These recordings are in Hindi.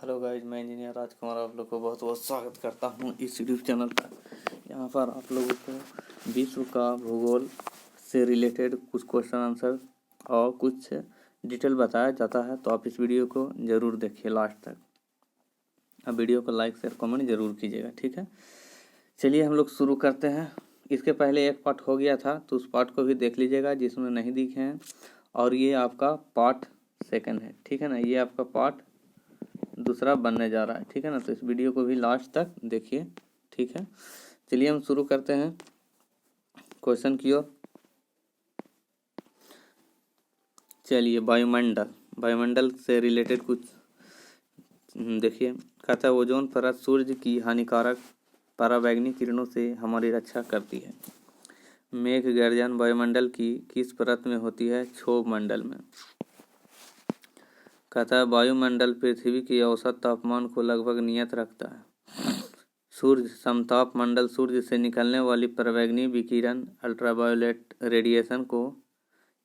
हेलो गाइज, मैं इंजीनियर राजकुमार आप लोग को बहुत बहुत स्वागत करता हूं इस यूट्यूब चैनल पर। यहां पर आप लोगों को विश्व का भूगोल से रिलेटेड कुछ क्वेश्चन आंसर और कुछ डिटेल बताया जाता है, तो आप इस वीडियो को ज़रूर देखिए लास्ट तक। अब वीडियो को लाइक शेयर कमेंट ज़रूर कीजिएगा, ठीक है। चलिए हम लोग शुरू करते हैं। इसके पहले एक पार्ट हो गया था, तो उस पार्ट को भी देख लीजिएगा जिसमें नहीं दिखे हैं, और ये आपका पार्ट सेकंड है, ठीक है ना। ये आपका पार्ट दूसरा बनने जा रहा है, ठीक है ना। तो इस वीडियो को भी लास्ट तक देखिए, ठीक है। चलिए हम शुरू करते हैं क्वेश्चन की ओर। चलिए वायुमंडल से रिलेटेड कुछ देखिए। कहता है ओजोन परत सूर्य की हानिकारक पराबैंगनी किरणों से हमारी रक्षा करती है। मेघ गर्जन वायुमंडल की किस परत में होती है? क्षोभ मंडल में। कहता है वायुमंडल पृथ्वी के औसत तापमान को लगभग नियत रखता है। सूर्य समताप मंडल सूर्य से निकलने वाली पराबैंगनी विकिरण अल्ट्रावायोलेट रेडिएशन को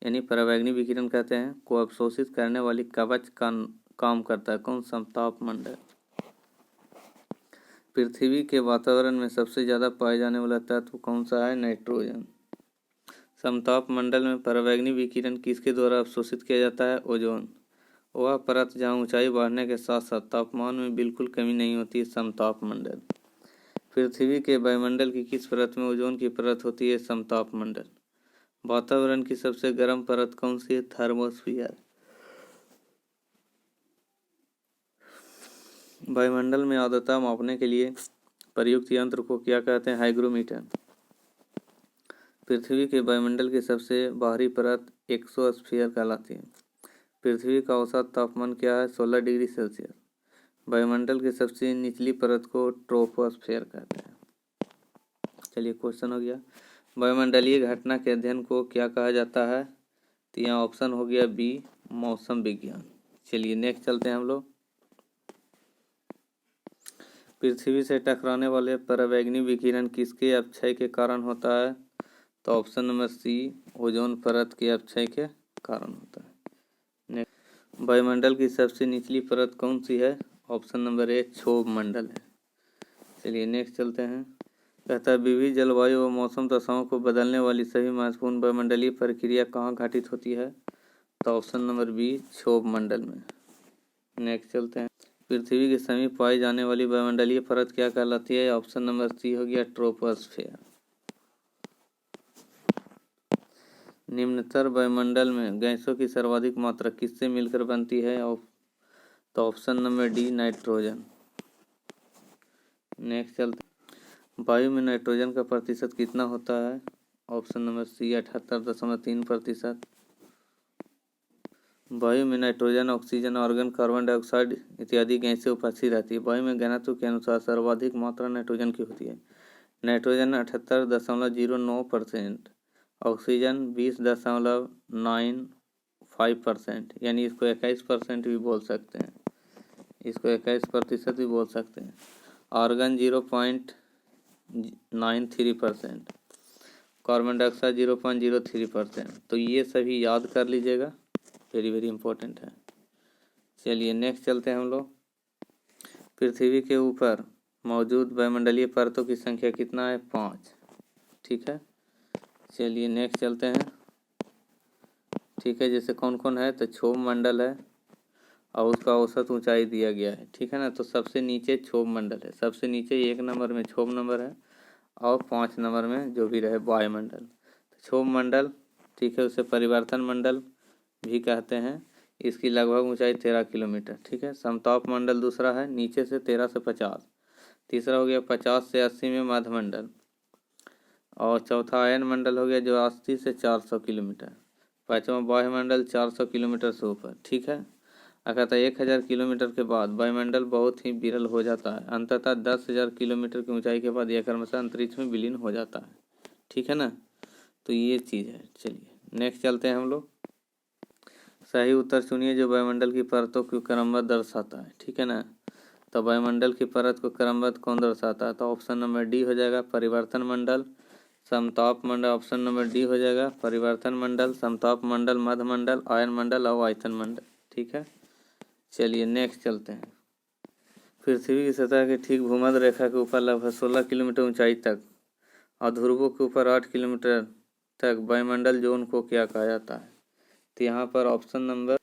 यानी पराबैंगनी विकिरण कहते हैं को अवशोषित करने वाली कवच का काम करता है। कौन? समताप मंडल। पृथ्वी के वातावरण में सबसे ज़्यादा पाए जाने वाला तत्व कौन सा है? नाइट्रोजन। समताप मंडल में पराबैंगनी विकिरण किसके द्वारा अवशोषित किया जाता है? ओजोन। वह परत जहाँ ऊंचाई बढ़ने के साथ साथ तापमान में बिल्कुल कमी नहीं होती है, समताप मंडल। पृथ्वी के वायुमंडल की किस परत में ओजोन की परत होती है? समताप मंडल। वातावरण की सबसे गर्म परत कौन सी है? थर्मोस्फीयर। वायुमंडल में आर्द्रता मापने के लिए प्रयुक्त यंत्र को क्या कहते हैं? हाइग्रोमीटर। पृथ्वी के वायुमंडल की सबसे बाहरी परत एक्सोस्फीयर कहलाती है। पृथ्वी का औसत तापमान क्या है? 16 डिग्री सेल्सियस। वायुमंडल की सबसे निचली परत को ट्रोपोस्फीयर कहते हैं। चलिए क्वेश्चन हो गया। वायुमंडलीय घटना के अध्ययन को क्या कहा जाता है? तो यहाँ ऑप्शन हो गया बी, मौसम विज्ञान। चलिए नेक्स्ट चलते हैं हम लोग। पृथ्वी से टकराने वाले पराबैंगनी विकिरण किसके अपक्षय के कारण होता है? तो ऑप्शन नंबर सी, ओजोन परत के अपक्षय के कारण होता है। वायुमंडल की सबसे निचली परत कौन सी है? ऑप्शन नंबर ए, क्षोभ मंडल है। चलिए नेक्स्ट चलते हैं। कहता है विविध जलवायु व मौसम दशाओं को बदलने वाली सभी महत्वपूर्ण वायुमंडलीय प्रक्रिया कहाँ घटित होती है? तो ऑप्शन नंबर बी, क्षोभ मंडल में। नेक्स्ट चलते हैं। पृथ्वी के समीप पाई जाने वाली वायुमंडलीय परत क्या कहलाती है? ऑप्शन नंबर सी हो गया ट्रोपोस्फीयर। निम्नतर वायुमंडल में गैसों की सर्वाधिक मात्रा किससे मिलकर बनती है? तो option number D, nitrogen. Next चलते हैं। वायु में नाइट्रोजन का प्रतिशत कितना होता है? Option number C, 78.3%। वायु में nitrogen, oxygen, argon, carbon dioxide इत्यादि गैसें उपस्थित रहती है। वायु में घनत्व के अनुसार सर्वाधिक मात्रा नाइट्रोजन की होती है। नाइट्रोजन 78.09%, ऑक्सीजन 20.95%, यानी इसको 21% भी बोल सकते हैं, इसको 21% भी बोल सकते हैं। Argon 0.93%, carbon dioxide 0.03%। तो ये सभी याद कर लीजिएगा, वेरी वेरी इंपॉर्टेंट है। चलिए नेक्स्ट चलते हैं हम लोग। पृथ्वी के ऊपर मौजूद वायुमंडलीय परतों की संख्या कितना है? 5, ठीक है। चलिए नेक्स्ट चलते हैं, ठीक है। जैसे कौन कौन है? तो क्षोभ मंडल है और उसका औसत ऊंचाई दिया गया है, ठीक है ना। तो सबसे नीचे क्षोभ मंडल है, सबसे नीचे 1 नंबर में क्षोभ नंबर है और 5 नंबर में जो भी रहे वायुमंडल। तो क्षोभ मंडल, ठीक है, उसे परिवर्तन मंडल भी कहते हैं। इसकी लगभग ऊंचाई 13 किलोमीटर, ठीक है। समताप मंडल दूसरा है, नीचे से 13 से 50। तीसरा हो गया 50 से 80 में मध्यमंडल, और चौथा आयन मंडल हो गया जो 80 से 400 किलोमीटर। पाँचवा वायुमंडल 400 किलोमीटर से ऊपर, ठीक है। अर्थात 1000 किलोमीटर के बाद वायुमंडल बहुत ही विरल हो जाता है। अंततः 10,000 किलोमीटर की ऊंचाई के बाद यह क्रमशः अंतरिक्ष में विलीन हो जाता है, ठीक है ना। तो ये चीज़ है। चलिए नेक्स्ट चलते हैं हम लोग। सही उत्तर चुनिए जो वायुमंडल की परतों को क्रमबद्ध दर्शाता है, ठीक है ना। तो वायुमंडल की परत को क्रमबद्ध कौन दर्शाता है? तो ऑप्शन नंबर डी हो जाएगा, परिवर्तन मंडल, समताप मंडल। ऑप्शन नंबर डी हो जाएगा, परिवर्तन मंडल, समताप मंडल, मध्यमंडल, आयन मंडल और आयतन मंडल, ठीक है। चलिए नेक्स्ट चलते हैं। पृथ्वी की सतह के ठीक भूमध्य रेखा के ऊपर लगभग 16 किलोमीटर ऊंचाई तक और ध्रुवों के ऊपर 8 किलोमीटर तक वायुमंडल जोन को क्या कहा जाता है? तो यहाँ पर ऑप्शन नंबर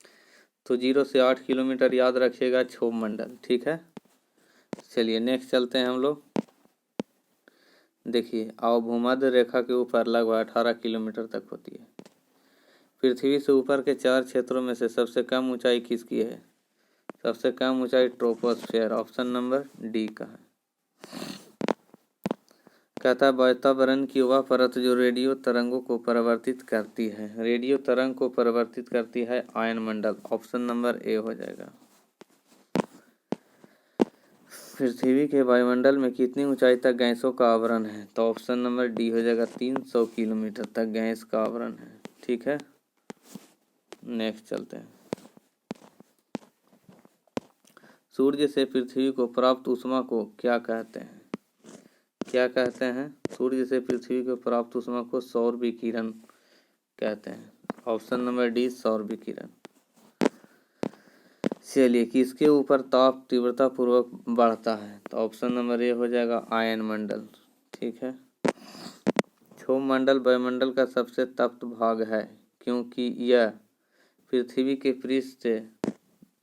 तो 0 से 8 किलोमीटर याद रखिएगा क्षोभ मंडल। ठीक है, चलिए नेक्स्ट चलते हैं हम लोग। देखिए अवभूमध्य रेखा के ऊपर लगभग 18 किलोमीटर तक होती है। पृथ्वी से ऊपर के 4 क्षेत्रों में से सबसे कम ऊंचाई किसकी है? सबसे कम ऊंचाई ट्रोपोस्फेयर, ऑप्शन नंबर डी का है। कहता है वातावरण की वह परत जो रेडियो तरंगों को परावर्तित करती है। रेडियो तरंग को परावर्तित करती है आयन मंडल, ऑप्शन नंबर ए हो जाएगा। पृथ्वी के वायुमंडल में कितनी ऊंचाई तक गैसों का आवरण है? तो ऑप्शन नंबर डी हो जाएगा, 300 किलोमीटर तक गैस का आवरण है। ठीक है, नेक्स्ट चलते हैं। सूर्य से पृथ्वी को प्राप्त ऊष्मा को क्या कहते हैं? क्या कहते हैं? सूर्य से पृथ्वी को प्राप्त ऊष्मा को सौर विकिरण कहते हैं, ऑप्शन नंबर डी सौर विकिरण। चलिए किसके ऊपर ताप तीव्रता पूर्वक बढ़ता है? तो ऑप्शन नंबर ए हो जाएगा आयन मंडल। ठीक है, क्षोभ मंडल वायुमंडल का सबसे तप्त भाग है क्योंकि यह पृथ्वी के पृष्ठ से,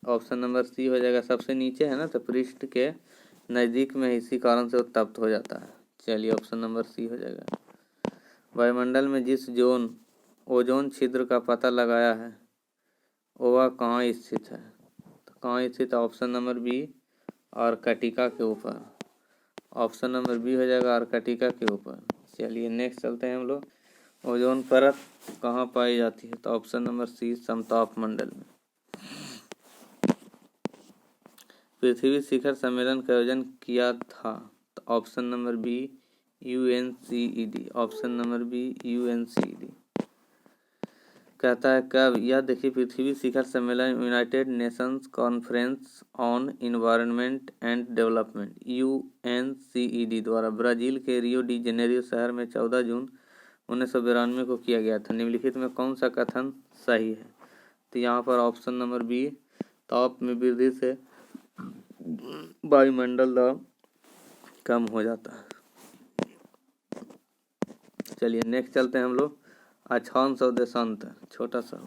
ऑप्शन नंबर सी हो जाएगा, सबसे नीचे है ना, तो पृष्ठ के नज़दीक में इसी कारण से वो तप्त हो जाता है। चलिए ऑप्शन नंबर सी हो जाएगा। वायुमंडल में जिस जोन ओजोन छिद्र का पता लगाया है वह कहाँ स्थित है? तो कहाँ स्थित है? ऑप्शन नंबर बी आर्कटिका के ऊपर, ऑप्शन नंबर बी हो जाएगा आर्कटिका के ऊपर। चलिए नेक्स्ट चलते हैं हम लोग। ओजोन परत कहाँ पाई जाती है? तो ऑप्शन नंबर सी समताप मंडल में। पृथ्वी शिखर सम्मेलन का आयोजन किया था? तो option number B UNCED, option number B UNCED। कहता है कब? यह देखिए पृथ्वी शिखर सम्मेलन United Nations conference on environment and development UNCED द्वारा ब्राजील के रियो डी जेनेरियो शहर में 14 जून 1992 को किया गया था। निम्नलिखित में कौन सा कथन सही है? तो यहाँ पर ऑप्शन नंबर बी ताप में वृद्धि से वायुमंडल दबाव कम हो जाता है। चलिए नेक्स्ट चलते हैं हम लोग। अक्षांश और देशांतर, छोटा सा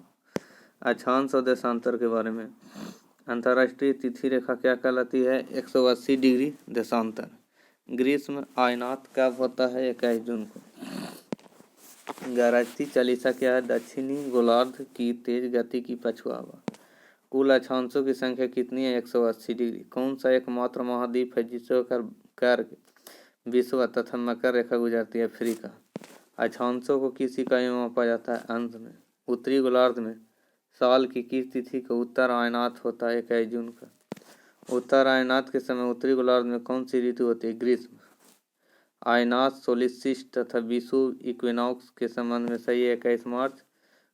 अक्षांश और देशांतर के बारे में। अंतर्राष्ट्रीय तिथि रेखा क्या कहलाती है? 180 डिग्री देशांतर। ग्रीष्म आयनात कब होता है? 21 जून को। गरजती चालीसा क्या है? दक्षिणी गोलार्ध की तेज गति की पछुआ हवा। कुल अक्षांशों की संख्या कितनी है? 180 डिग्री। कौन सा एकमात्र महाद्वीप है जिसे होकर विश्व तथा मकर रेखा गुजरती है? अफ्रीका। अक्षांशों को किस इकाई में मापा जाता है? अंश में। उत्तरी गोलार्ध में साल की किस तिथि को उत्तर आयनात होता है? 21 जून का। उत्तर आयनात के समय उत्तरी गोलार्ध में कौन सी ऋतु होती है? ग्रीष्म। आयनात सोलिस्टिस तथा विषुव इक्विनॉक्स के संबंध में सही 21 मार्च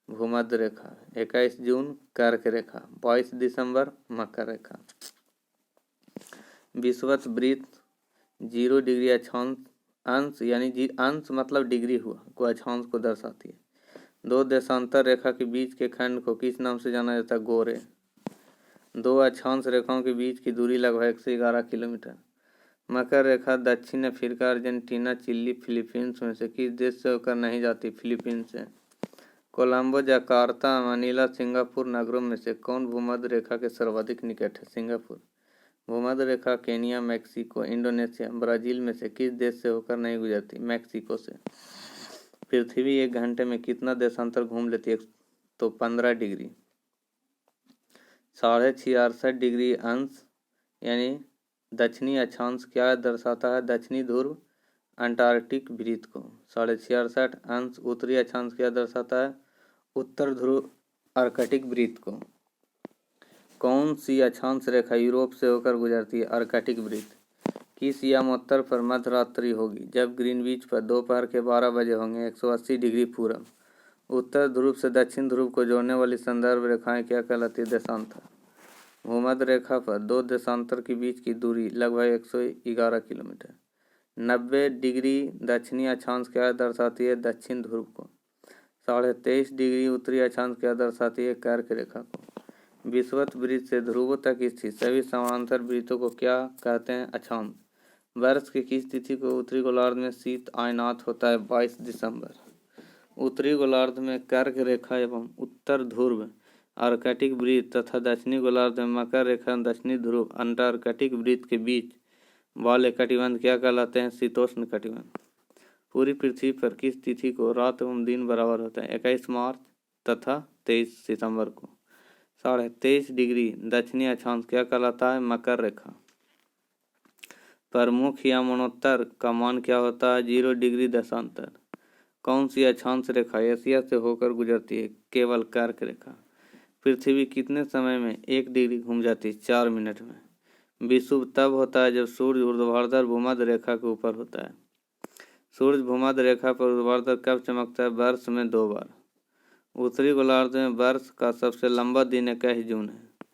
भूमध्य रेखा, 21 जून कर्क रेखा, 22 दिसंबर मकर रेखा। विषुवत वृत्त 0 डिग्री अक्षांश अंश यानी अंश मतलब डिग्री हुआ को अक्षांश को दर्शाती है। 2 देशांतर रेखा के बीच के खंड को किस नाम से जाना जाता है? गोरे। 2 अक्षांश रेखाओं के बीच की दूरी लगभग 111 किलोमीटर। मकर रेखा दक्षिण अफ्रीका, अर्जेंटीना, चिली, फिलीपींस में से किस देश से होकर नहीं जाती? फिलीपींस से। कोलंबो, जकार्ता, मनीला, सिंगापुर नगरों में से कौन भूमध्य रेखा के सर्वाधिक निकट है? सिंगापुर। भूमध्य रेखा केनिया, मैक्सिको, इंडोनेशिया, ब्राजील में से किस देश से होकर नहीं गुजरती? मैक्सिको से। पृथ्वी 1 घंटे में कितना देशांतर घूम लेती है? तो 15 डिग्री। 66.5 डिग्री अंश यानी दक्षिणी अक्षांश क्या दर्शाता है? दक्षिणी ध्रुव अंटार्कटिक वृत्त को। 66.5 अंश उत्तरी अक्षांश क्या दर्शाता है? उत्तर ध्रुव आर्कटिक वृत्त को। कौन सी अक्षांश रेखा यूरोप से होकर गुजरती है? आर्कटिक वृत्त। किस यमोत्तर पर मध्यरात्रि होगी? जब ग्रीनविच पर दोपहर के 12 बजे होंगे। 180 डिग्री पूरब। उत्तर ध्रुव से दक्षिण ध्रुव को जोड़ने वाली संदर्भ रेखाएं क्या कहलाती है? देशांतर। भूमध्य रेखा पर 2 देशांतर के बीच की दूरी लगभग 111 किलोमीटर। 90 डिग्री दक्षिणी अक्षांश क्या दर्शाती है? दक्षिण ध्रुव को। 23.5 डिग्री उत्तरी अक्षांश क्या दर्शाती है? कर्क रेखा को। विषुवत वृत्त से ध्रुवों तक स्थित सभी समानांतर वृत्तों को क्या कहते हैं? अक्षांश। वर्ष की किस तिथि को उत्तरी गोलार्ध में शीत आयनात होता है? 22 दिसंबर। उत्तरी गोलार्ध में कर्क रेखा एवं उत्तर ध्रुव आर्कटिक वृत्त तथा दक्षिणी गोलार्ध में मकर रेखा दक्षिणी ध्रुव अंटार्कटिक वृत्त के बीच वाले कटिबंध क्या कहलाते हैं? शीतोष्ण कटिबंध। पूरी पृथ्वी पर किस तिथि को रात एवं दिन बराबर होता है? 21 मार्च तथा 23 सितंबर को। 23.5 डिग्री दक्षिणी अक्षांश क्या कहलाता है? मकर रेखा। प्रमुख या मरणोत्तर का मान क्या होता है? 0 डिग्री देशांतर। कौन सी अक्षांश रेखा एशिया से होकर गुजरती है? केवल कर्क रेखा। पृथ्वी कितने समय में 1 डिग्री घूम जाती है? 4 मिनट में। विषुव तब होता है जब सूर्य ऊर्ध्वाधर भूमध्य रेखा के ऊपर होता है। सूर्य भूमध्य रेखा पर ऊर्ध्वाधर कब चमकता है? वर्ष में 2 बार। उत्तरी गोलार्ध में वर्ष का सबसे लंबा दिन 21 जून है।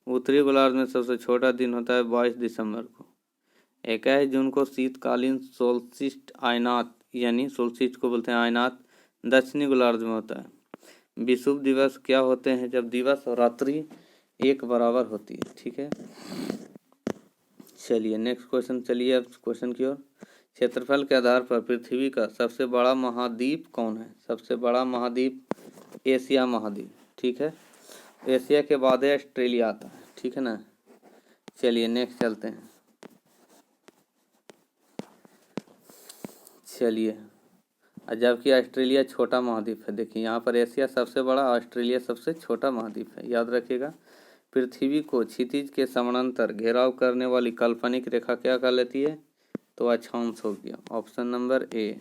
उत्तरी गोलार्ध में सबसे छोटा दिन होता है 22 दिसंबर को। 21 जून को शीतकालीन सोल्स्टिस आयनात यानी सोल्स्टिस को बोलते हैं आयनात दक्षिणी गोलार्ध में होता है। विषुव दिवस क्या होते हैं? जब दिवस और रात्रि एक बराबर होती है। ठीक है, चलिए नेक्स्ट क्वेश्चन। चलिए अब क्वेश्चन की ओर। क्षेत्रफल के आधार पर पृथ्वी का सबसे बड़ा महाद्वीप कौन है? सबसे बड़ा महाद्वीप एशिया महाद्वीप। ठीक है, एशिया के बाद है ऑस्ट्रेलिया आता है। ठीक है ना। चलिए नेक्स्ट चलते हैं। चलिए, जबकि ऑस्ट्रेलिया छोटा महाद्वीप है। देखिए यहाँ पर एशिया सबसे बड़ा, ऑस्ट्रेलिया सबसे छोटा महाद्वीप है, याद रखिएगा। पृथ्वी को क्षितिज के समानांतर घेराव करने वाली काल्पनिक रेखा क्या कहलाती है? तो अक्षांश हो गया, ऑप्शन नंबर ए।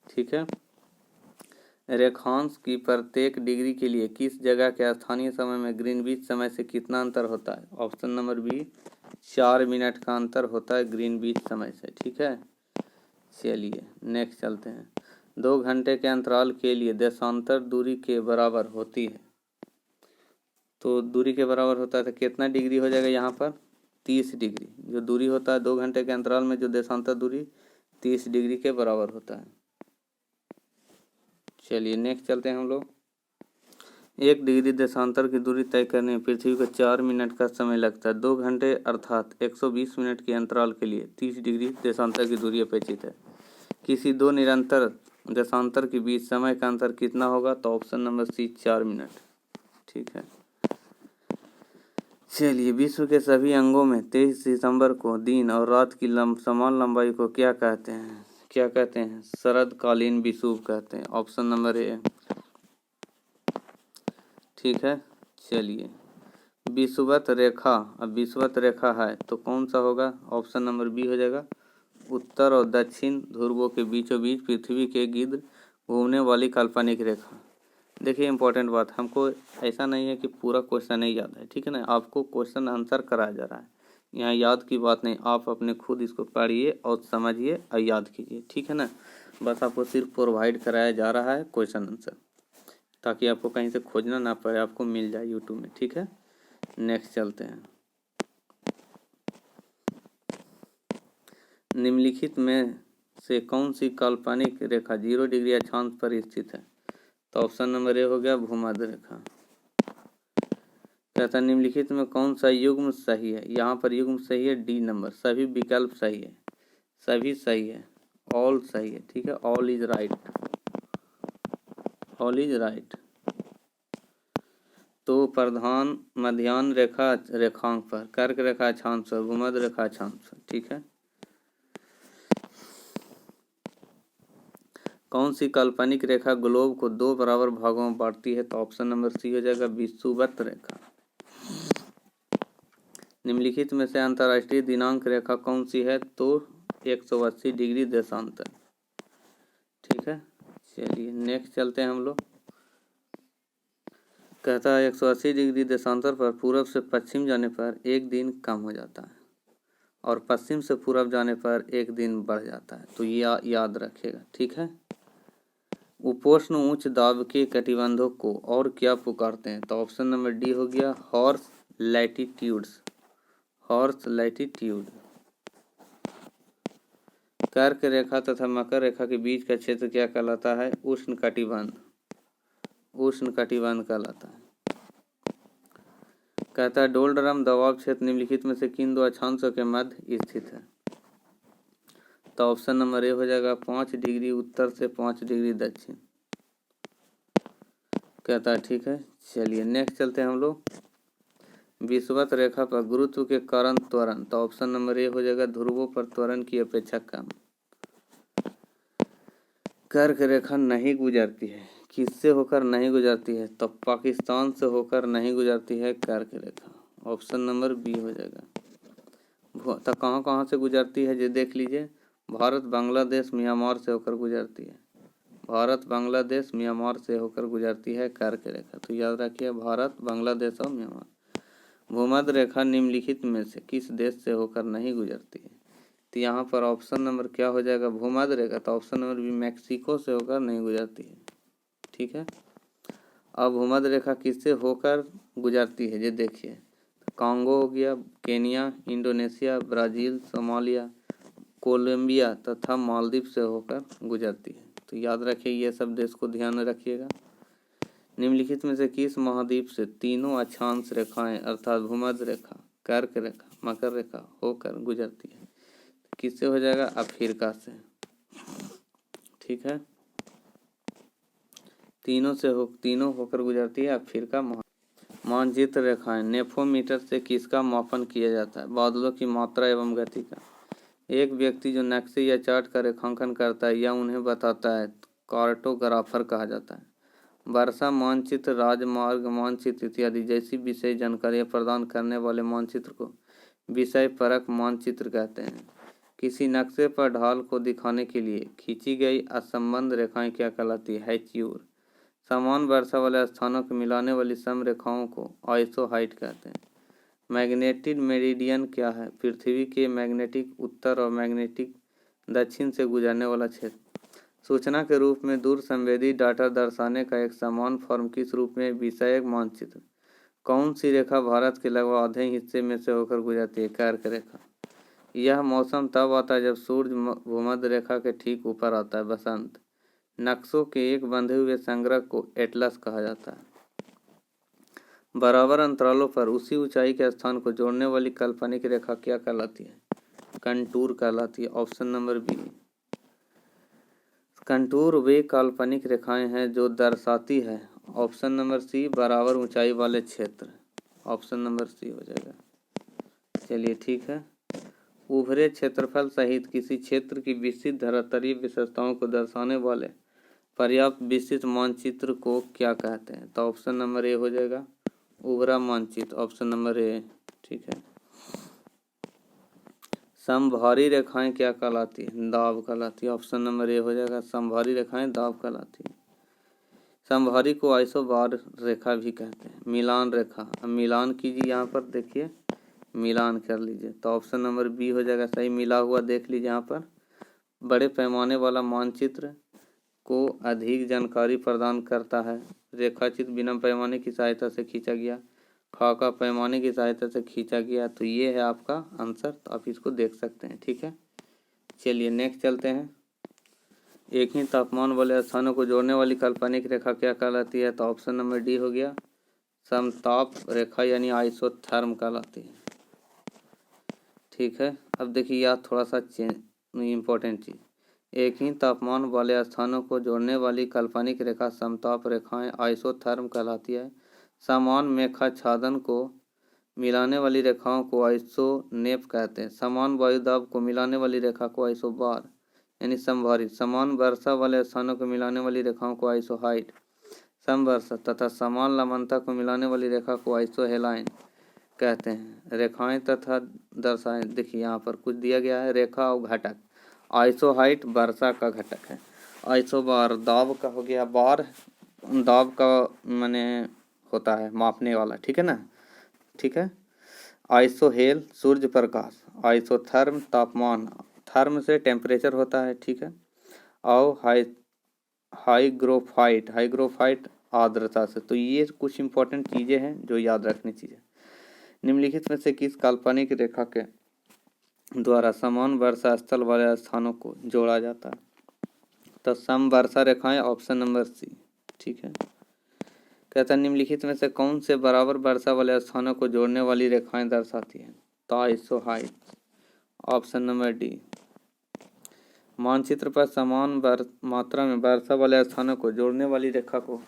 ठीक है, रेखांश की प्रत्येक डिग्री के लिए किस जगह के स्थानीय समय में ग्रीनविच समय से कितना अंतर होता है? ऑप्शन नंबर बी, 4 मिनट का अंतर होता है ग्रीनविच समय से। ठीक है, चलिए नेक्स्ट चलते हैं। 2 घंटे के अंतराल के लिए देशांतर दूरी के बराबर होती है। तो दूरी के बराबर होता है तो कितना डिग्री हो जाएगा यहाँ पर? 30 डिग्री। जो दूरी होता है 2 घंटे के अंतराल में, जो देशांतर दूरी 30 डिग्री के बराबर होता है। चलिए नेक्स्ट चलते हैं हम लोग। 1 डिग्री देशांतर की दूरी तय करने में पृथ्वी को 4 मिनट का समय लगता है। 2 घंटे अर्थात 120 मिनट के अंतराल के लिए 30 डिग्री देशांतर की दूरी अपेक्षित है। किसी 2 निरंतर देशांतर के बीच समय का अंतर कितना होगा? तो ऑप्शन नंबर सी, 4 मिनट। ठीक है, चलिए विश्व के सभी अंगों में 23 दिसंबर को दिन और रात की समान लंबाई को क्या कहते हैं? क्या कहते हैं? शरदकालीन विषुव कहते हैं, ऑप्शन नंबर ए। ठीक है, चलिए विषुवत रेखा, अब विषुवत रेखा है तो कौन सा होगा? ऑप्शन नंबर बी हो जाएगा। उत्तर और दक्षिण ध्रुवों के बीचों बीच पृथ्वी के गिर्द घूमने वाली काल्पनिक रेखा। देखिए इंपॉर्टेंट बात, हमको ऐसा नहीं है कि पूरा क्वेश्चन नहीं याद है। ठीक है ना, आपको क्वेश्चन आंसर कराया जा रहा है, यहाँ याद की बात नहीं। आप अपने खुद इसको पढ़िए और समझिए और याद कीजिए। ठीक है ना, बस आपको सिर्फ प्रोवाइड कराया जा रहा है क्वेश्चन आंसर, ताकि आपको कहीं से खोजना ना पड़े, आपको मिल जाए यूट्यूब में। ठीक है, नेक्स्ट चलते हैं। निम्नलिखित में से कौन सी काल्पनिक रेखा 0 डिग्री अक्षांश पर स्थित है? तो ऑप्शन नंबर ए हो गया, भूमध्य रेखा। कहता है निम्नलिखित में कौन सा युग्म सही है? यहाँ पर युग्म सही है डी नंबर, सभी विकल्प सही है, सभी सही है, ऑल सही है। ठीक है, all is right, all is right. तो प्रधान मध्याह्न रेखा रेखांक पर, कर्क रेखा अक्षांश पर, भूमध्य रेखा अक्षांश पर। ठीक है, कौन सी काल्पनिक रेखा ग्लोब को 2 बराबर भागों में बांटती है? तो ऑप्शन नंबर सी हो जाएगा, विषुवत रेखा। निम्नलिखित में से अंतर्राष्ट्रीय दिनांक रेखा कौन सी है? तो 180 डिग्री देशांतर। ठीक है, चलिए नेक्स्ट चलते हैं हम लोग। कहता है 180 डिग्री देशांतर पर पूरब से पश्चिम जाने पर 1 दिन कम हो जाता है और पश्चिम से पूरब जाने पर 1 दिन बढ़ जाता है। तो ये याद रखेगा। ठीक है, उपोष्ण उच्च दाब के कटिबंधों को और क्या पुकारते हैं? तो ऑप्शन नंबर डी हो गया, हॉर्स लैटिट्यूड्स, हॉर्स लैटिट्यूड। कर्क रेखा तथा मकर रेखा के बीच का क्षेत्र क्या कहलाता है? उष्ण कटिबंध, उष्ण कटिबंध कहलाता है। कहता है डोलड्रम दबाव क्षेत्र निम्नलिखित में से किन दो अक्षांशों के मध्य स्थित है। तो ऑप्शन नंबर ए हो जाएगा 5 डिग्री उत्तर से 5 डिग्री दक्षिण। कहता है ठीक है। चलिए नेक्स्ट चलते हैं हम लोग। विषुवत रेखा पर गुरुत्व के कारण त्वरण। तो ऑप्शन नंबर ए हो जाएगा ध्रुवों पर त्वरण की अपेक्षा कम। कर्क रेखा नहीं गुजरती है, किससे होकर नहीं गुजरती है? तो पाकिस्तान से होकर नहीं गुजरती है कर्क रेखा। ऑप्शन नंबर बी हो जाएगा। तो कहाँ कहाँ से गुजरती है ये देख लीजिए। भारत, बांग्लादेश, म्यांमार से होकर गुजरती है। भारत, बांग्लादेश, म्यांमार से होकर गुजरती है कर्क रेखा। तो याद रखिए भारत, बांग्लादेश और म्यांमार। भूमध्य रेखा निम्नलिखित में से किस देश से होकर नहीं गुजरती है? तो यहाँ पर ऑप्शन नंबर क्या हो जाएगा? भूमध्य रेखा। तो ऑप्शन नंबर बी मैक्सिको से होकर नहीं गुजरती है। ठीक है। अब भूमध्य रेखा किससे होकर गुजरती है ये देखिए। कांगो हो गया, Kenya, Indonesia, Brazil, Somalia, Colombia तथा मालदीव से होकर गुजरती है। तो याद रखिए ये सब देश को ध्यान में रखिएगा। निम्नलिखित में से किस महाद्वीप से तीनों अक्षांश रेखाएं अर्थात भूमध्य रेखा, कर्क रेखा, मकर रेखा होकर गुजरती है? किससे हो जाएगा? अफ्रीका से। ठीक है। तीनों होकर गुजरती है अफ्रीका। मानचित्र रेखाएं नेफोमीटर से किसका मापन किया जाता है? बादलों की मात्रा एवं गति का। एक व्यक्ति जो नक्शे या चार्ट का रेखांकन करता है या उन्हें बताता है कार्टोग्राफर कहा जाता है। वर्षा मानचित्र, राजमार्ग मानचित्र इत्यादि जैसी विषय जानकारियां प्रदान करने वाले मानचित्र को विषय परक मानचित्र कहते हैं। किसी नक्शे पर ढाल को दिखाने के लिए खींची गई असंबद्ध रेखाएं क्या कहलाती है? हैच्यूर। समान वर्षा वाले स्थानों को मिलाने वाली समरेखाओं को आइसोहाइट कहते हैं। मैग्नेटिक मेरिडियन क्या है? पृथ्वी के मैग्नेटिक उत्तर और मैग्नेटिक दक्षिण से गुजरने वाला क्षेत्र। सूचना के रूप में दूर संवेदी डाटा दर्शाने का एक समान फॉर्म किस रूप में? विषयक मानचित्र। कौन सी रेखा भारत के लगभग आधे हिस्से में से होकर गुजरती है? कर्क रेखा। यह मौसम तब आता है जब सूर्य भूमध्य रेखा के ठीक ऊपर आता है, बसंत। नक्शों के एक बंधे हुए संग्रह को एटलस कहा जाता है। बराबर अंतरालों पर उसी ऊंचाई के स्थान को जोड़ने वाली काल्पनिक रेखा क्या कहलाती है? कंटूर कहलाती है। Option number B. कंटूर वे काल्पनिक रेखाएं हैं जो दर्शाती है। ऑप्शन नंबर सी बराबर ऊंचाई वाले क्षेत्र। ऑप्शन नंबर सी हो जाएगा। चलिए ठीक है। उभरे क्षेत्रफल सहित किसी क्षेत्र की विस्तृत धरातलीय विशेषताओं को दर्शाने वाले पर्याप्त विस्तृत मानचित्र को क्या कहते हैं? तो ऑप्शन नंबर ए हो जाएगा उभरा मानचित्र। ऑप्शन नंबर ए। ठीक है। समभारी रेखाएं क्या कहलाती है? दाब कहलाती है। ऑप्शन नंबर ए हो जाएगा समभारी रेखाएं दाब कहलाती है। समभारी को आइसोबार रेखा भी कहते हैं। मिलान रेखा। अब मिलान कीजिए, यहाँ पर देखिए मिलान कर लीजिए। तो ऑप्शन नंबर बी हो जाएगा सही। मिला हुआ देख लीजिए यहाँ पर। बड़े पैमाने वाला मानचित्र को अधिक जानकारी प्रदान करता है। रेखाचित्र बिना पैमाने की सहायता से खींचा गया, खाका पैमाने की सहायता से खींचा गया। तो ये है आपका आंसर। तो आप इसको देख सकते हैं। ठीक है। चलिए नेक्स्ट चलते हैं। एक ही तापमान वाले स्थानों को जोड़ने वाली काल्पनिक रेखा क्या कहलाती है? तो ऑप्शन नंबर डी हो गया समताप रेखा यानी आइसोथर्म कहलाती है। ठीक है। अब देखिए यह थोड़ा सा इम्पोर्टेंट चीज़। एक ही तापमान वाले स्थानों को जोड़ने वाली काल्पनिक रेखा समताप रेखाएं आइसोथर्म कहलाती है। समान मेखाच्छादन को मिलाने वाली रेखाओं को आइसोनेप कहते हैं। समान वायुदाब को मिलाने वाली रेखा को आइसोबार यानी समभारी। समान वर्षा वाले स्थानों को मिलाने वाली रेखाओं को आइसोहाइट समवर्षा तथा समान लवणता को मिलाने वाली रेखा को आइसोहेलाइन कहते हैं। रेखाएं तथा दर्शाएं। देखिए यहाँ पर कुछ दिया गया है। रेखा और घटक। आइसोहाइट वर्षा का घटक है। आइसोबार दाब का हो गया। बार दाब का माने होता है मापने वाला। ठीक है ना। ठीक है। आइसोहेल सूर्य प्रकाश। आइसोथर्म तापमान, थर्म से टेम्परेचर होता है। ठीक है। और हाइग्रोफाइट आर्द्रता से। तो ये कुछ इंपॉर्टेंट चीज़ें हैं जो याद रखनी चाहिए। निम्नलिखित में से किस काल्पनिक रेखा के द्वारा समान वर्षा स्थल वाले स्थानों को जोड़ा जाता है? तो समवर्षा रेखाएं। Option number C. ठीक है। कहता है निम्नलिखित में से कौन से बराबर वर्षा वाले स्थानों को जोड़ने वाली रेखाएं दर्शाती हैं? तो आइसोहाइट, ऑप्शन नंबर डी। मानचित्र पर समान मात्रा में वर्षा वाले स्थानों को जोड़ने वाली रेखा को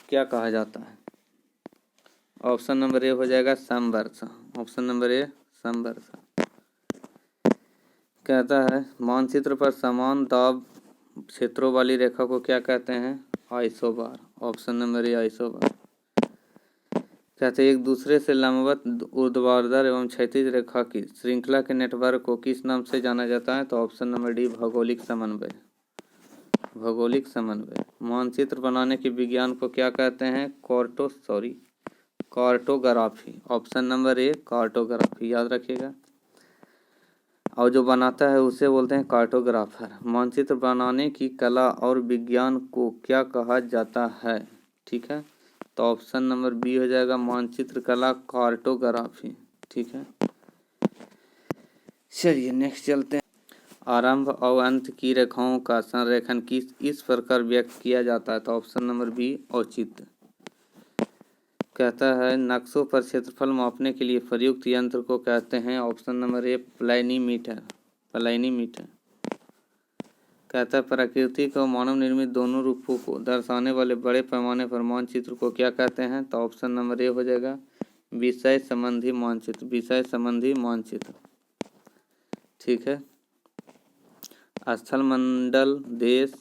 क्या कहा जाता है? ऑप्शन नंबर ए हो जाएगा समवर्षा। ऑप्शन नंबर ए समवर्षा। कहता है मानचित्र पर समान दाब क्षेत्रों वाली रेखा को क्या कहते हैं? आइसोबार। ऑप्शन नंबर ए आइसोबार। कहते हैं एक दूसरे से लंबवत ऊर्ध्वाधर एवं क्षैतिज रेखा की श्रृंखला के नेटवर्क को किस नाम से जाना जाता है? तो ऑप्शन नंबर डी भौगोलिक समन्वय। भौगोलिक समन्वय। मानचित्र बनाने के विज्ञान को क्या कहते हैं? कार्टोग्राफी। ऑप्शन नंबर ए कार्टोग्राफी, याद रखिएगा। और जो बनाता है उसे बोलते हैं कार्टोग्राफर। मानचित्र बनाने की कला और विज्ञान को क्या कहा जाता है? ठीक है, तो ऑप्शन नंबर बी हो जाएगा मानचित्र कला कार्टोग्राफी। ठीक है, चलिए नेक्स्ट चलते हैं। आरंभ और अंत की रेखाओं का संरेखण इस प्रकार व्यक्त किया जाता है? तो ऑप्शन नंबर बी औचित्य। कहता है नक्शों पर क्षेत्रफल मापने के लिए प्रयुक्त यंत्र को कहते हैं? Option number A planimeter. Planimeter. कहता है प्राकृतिक और मानव निर्मित दोनों रूपों को दर्शाने वाले बड़े पैमाने पर मानचित्र को क्या कहते हैं? तो ऑप्शन नंबर ए हो जाएगा विषय संबंधी मानचित्र। विषय संबंधी मानचित्र। ठीक है, स्थल मंडल, देश,